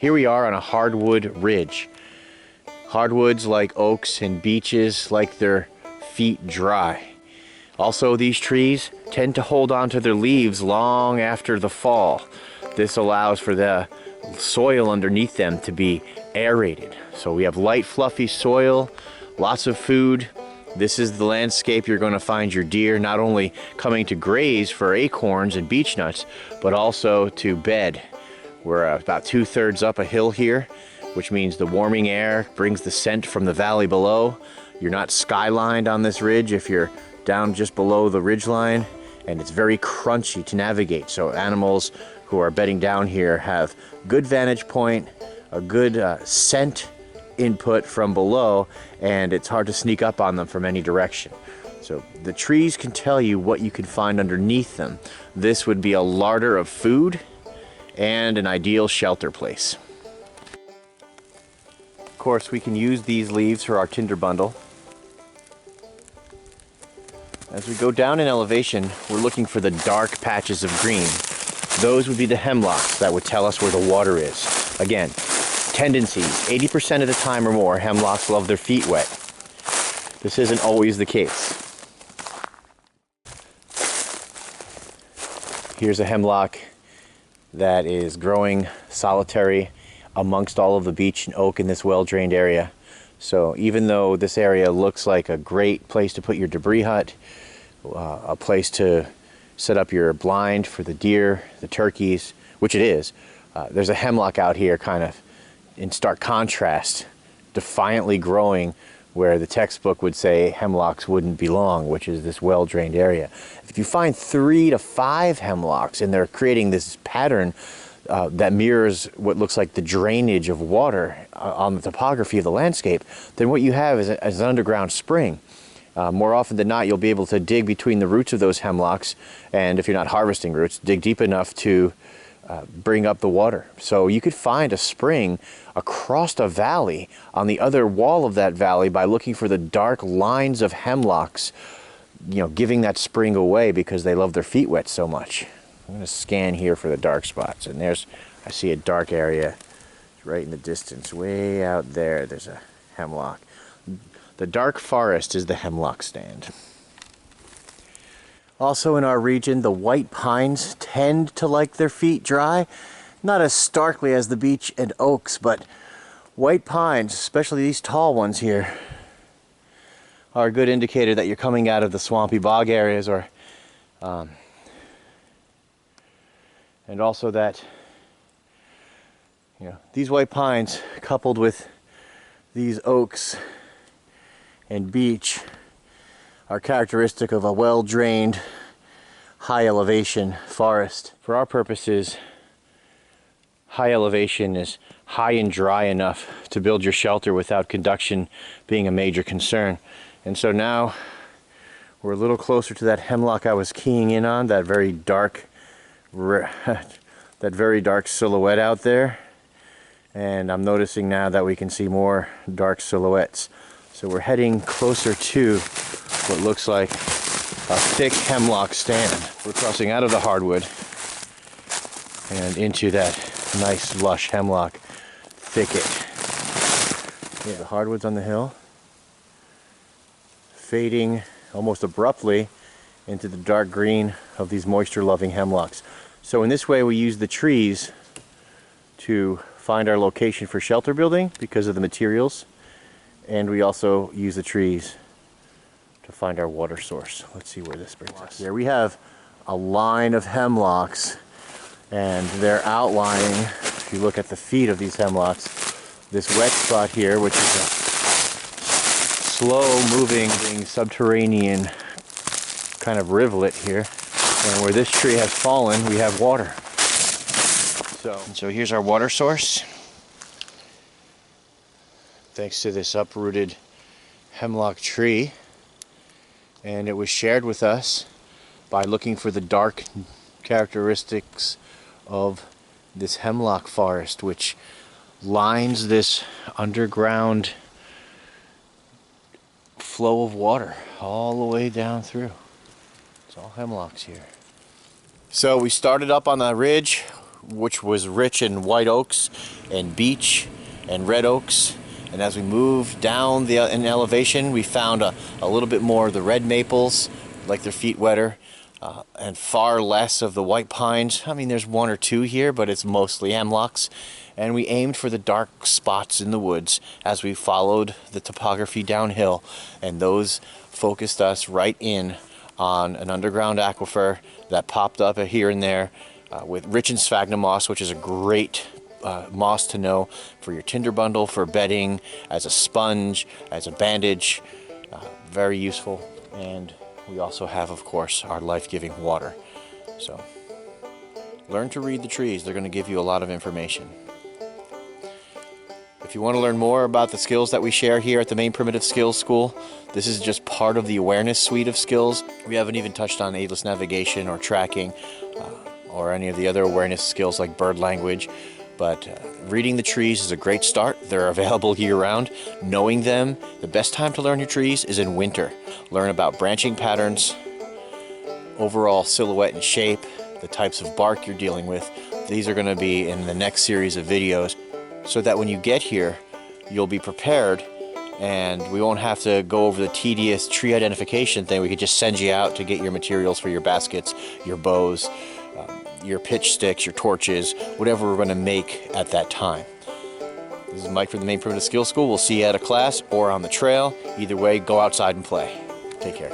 Here we are on a hardwood ridge. Hardwoods like oaks and beeches like their feet dry. Also, these trees tend to hold on to their leaves long after the fall. This allows for the soil underneath them to be aerated. So we have light, fluffy soil, lots of food. This is the landscape you're going to find your deer not only coming to graze for acorns and beech nuts, but also to bed. We're about 2/3 up a hill here, which means the warming air brings the scent from the valley below. You're not skylined on this ridge if you're down just below the ridge line, and it's very crunchy to navigate. So animals who are bedding down here have good vantage point, a good scent input from below, and it's hard to sneak up on them from any direction. So the trees can tell you what you can find underneath them. This would be a larder of food and an ideal shelter place. Of course, we can use these leaves for our tinder bundle. As we go down in elevation, we're looking for the dark patches of green. Those would be the hemlocks that would tell us where the water is. Again, tendencies, 80% of the time or more, hemlocks love their feet wet. This isn't always the case. Here's a hemlock that is growing solitary amongst all of the beech and oak in this well-drained area. So even though this area looks like a great place to put your debris hut, a place to set up your blind for the deer, the turkeys, which it is, there's a hemlock out here kind of in stark contrast, defiantly growing where the textbook would say hemlocks wouldn't belong, which is this well-drained area. If you find 3 to 5 hemlocks and they're creating this pattern that mirrors what looks like the drainage of water on the topography of the landscape, then what you have is an underground spring. More often than not, you'll be able to dig between the roots of those hemlocks, and if you're not harvesting roots, dig deep enough to bring up the water. So you could find a spring across a valley on the other wall of that valley by looking for the dark lines of hemlocks, giving that spring away because they love their feet wet so much. I'm going to scan here for the dark spots, and I see a dark area right in the distance, way out there. There's a hemlock. The dark forest is the hemlock stand. Also in our region, the white pines tend to like their feet dry. Not as starkly as the beech and oaks, but white pines, especially these tall ones here, are a good indicator that you're coming out of the swampy bog areas, or and also that these white pines coupled with these oaks and beech are characteristic of a well-drained, high elevation forest. For our purposes, high elevation is high and dry enough to build your shelter without conduction being a major concern. And so now we're a little closer to that hemlock I was keying in on, that very dark silhouette out there. And I'm noticing now that we can see more dark silhouettes. So we're heading closer to what looks like a thick hemlock stand. We're crossing out of the hardwood and into that nice lush hemlock thicket. Yeah, the hardwoods on the hill, fading almost abruptly into the dark green of these moisture-loving hemlocks. So in this way we use the trees to find our location for shelter building because of the materials, and we also use the trees to find our water source. Let's see where this brings us. Here we have a line of hemlocks, and they're outlining, if you look at the feet of these hemlocks, this wet spot here, which is a slow-moving subterranean kind of rivulet here, and where this tree has fallen, we have water. So here's our water source. Thanks to this uprooted hemlock tree, and it was shared with us by looking for the dark characteristics of this hemlock forest, which lines this underground flow of water all the way down through. It's all hemlocks here. So we started up on the ridge which was rich in white oaks and beech and red oaks. And as we moved down in elevation, we found a little bit more of the red maples, like their feet wetter, and far less of the white pines. I mean, there's one or two here, but it's mostly hemlocks. And we aimed for the dark spots in the woods as we followed the topography downhill, and those focused us right in on an underground aquifer that popped up here and there with rich in sphagnum moss, which is a great moss to know for your tinder bundle, for bedding, as a sponge, as a bandage. Very useful. And we also have, of course, our life-giving water. So learn to read the trees. They're going to give you a lot of information. If you want to learn more about the skills that we share here at the Maine Primitive Skills School, this is just part of the awareness suite of skills. We haven't even touched on aidless navigation or tracking or any of the other awareness skills like bird language. But reading the trees is a great start. They're available year-round. Knowing them, the best time to learn your trees is in winter. Learn about branching patterns, overall silhouette and shape, the types of bark you're dealing with. These are going to be in the next series of videos, so that when you get here, you'll be prepared and we won't have to go over the tedious tree identification thing. We could just send you out to get your materials for your baskets, your bows, your pitch sticks, your torches, whatever we're going to make at that time. This is Mike from the Maine Primitive Skills School. We'll see you at a class or on the trail. Either way, go outside and play. Take care.